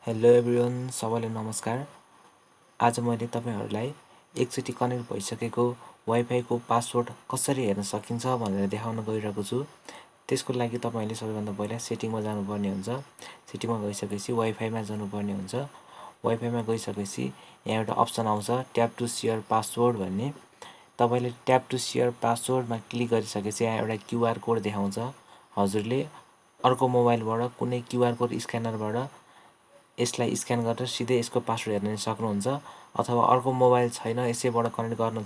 Hello everyone, सबैलाई नमस्कार। आज मैले तपाईहरुलाई एकचोटि कनेक्ट भइसकेको वाइफाईको पासवर्ड कसरी हेर्न सकिन्छ भनेर देखाउन गइरहेको छु। त्यसको लागि तपाईले सबैभन्दा पहिला सेटिङमा जानुपर्ने हुन्छ। सेटिङमा गइसकेपछि वाइफाईमा जानुपर्ने हुन्छ। वाइफाईमा गइसकेपछि यहाँ एउटा अप्सन आउँछ ट्याप टु शेयर पासवर्ड भन्ने। तपाईले ट्याप टु शेयर पासवर्डमा क्लिक गरिसकेपछि यहाँ एउटा क्यूआर कोड देखाउँछ। हजुरले अर्को मोबाइलबाट कुनै क्यूआर कोड स्क्यानरबाट यसलाई स्क्यान गरेर सिधै यसको पासवर्ड हेर्न सक्नुहुन्छ। अथवा अर्को मोबाइल छैन यसैबाट कनेक्ट गर्न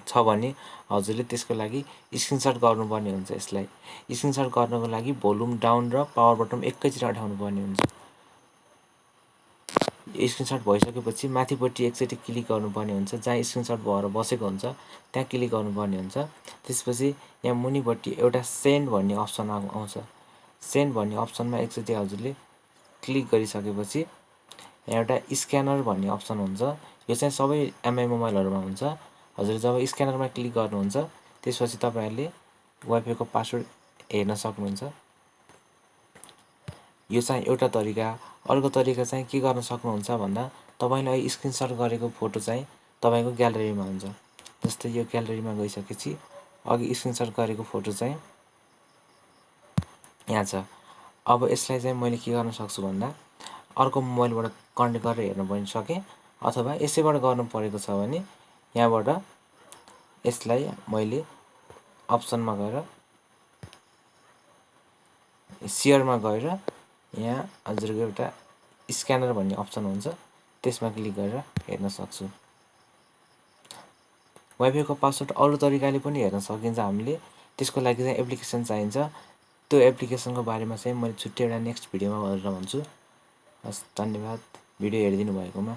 छ भने हजुरले त्यसको लागि स्क्रिनशट गर्नुपर्ने हुन्छ। यसलाई स्क्रिनशट गर्नको लागि भोल्युम डाउन र पावर बटन एकैचोटि अड्याउनु पर्ने हुन्छ। स्क्रिनशट भइसकेपछि माथिपट्टि एकचोटि क्लिक गर्नुपर्ने हुन्छ। जहाँ स्क्रिनशट भएर बसेको हुन्छ त्यहाँ क्लिक गर्नुपर्ने हुन्छ। त्यसपछि यहाँ मुनिपट्टि एउटा सेन्ड भन्ने अप्सन आउँछ। सेन्ड भन्ने अप्सनमा एकचोटि हजुरले क्लिक गरिसकेपछि यहाँ एउटा स्क्यानर भन्ने अप्सन हुन्छ। यो चाहिँ सबै एमआई मोबाइलहरुमा हुन्छ। हजुरले जब स्क्यानरमा क्लिक गर्नुहुन्छ त्यसपछि तपाईहरुले वाइफाईको पासवर्ड हेर्न सक्नुहुन्छ। यो चाहिँ एउटा तरिका। अर्को तरिका चाहिँ के गर्न सक्नुहुन्छ भन्दा तपाईले अहिले स्क्रिनशट गरेको फोटो चाहिँ तपाईको ग्यालरीमा हुन्छ। जस्तै यो ग्यालरीमा गइसकेपछि अघि स्क्रिनशट गरेको फोटो चाहिँ यहाँ छ। अब यसलाई चाहिँ मैले के गर्न सक्छु भन्दा अर्को मोबाइलबाट कनेक्ट गरेर हेर्न पनि सके अथवा यसैबाट गर्नु परेको छ भने यहाँबाट यसलाई मैले अप्सनमा गएर शेयरमा गएर यहाँ हजुरको एउटा स्क्यानर भन्ने अप्सन हुन्छ त्यसमा क्लिक गरेर हेर्न सक्छु। वाइफाईको पासवर्ड अरु तरिकाले पनि हेर्न सकिन्छ हामीले। त्यसको लागि चाहिँ एप्लिकेसन चाहिन्छ। त्यो एप्लिकेसनको बारेमा चाहिँ मैले छुट्टै एउटा नेक्स्ट भिडियोमा गरेर भन्छु। हस्, धन्यवाद भिडियो हेरिदिनु भएकोमा।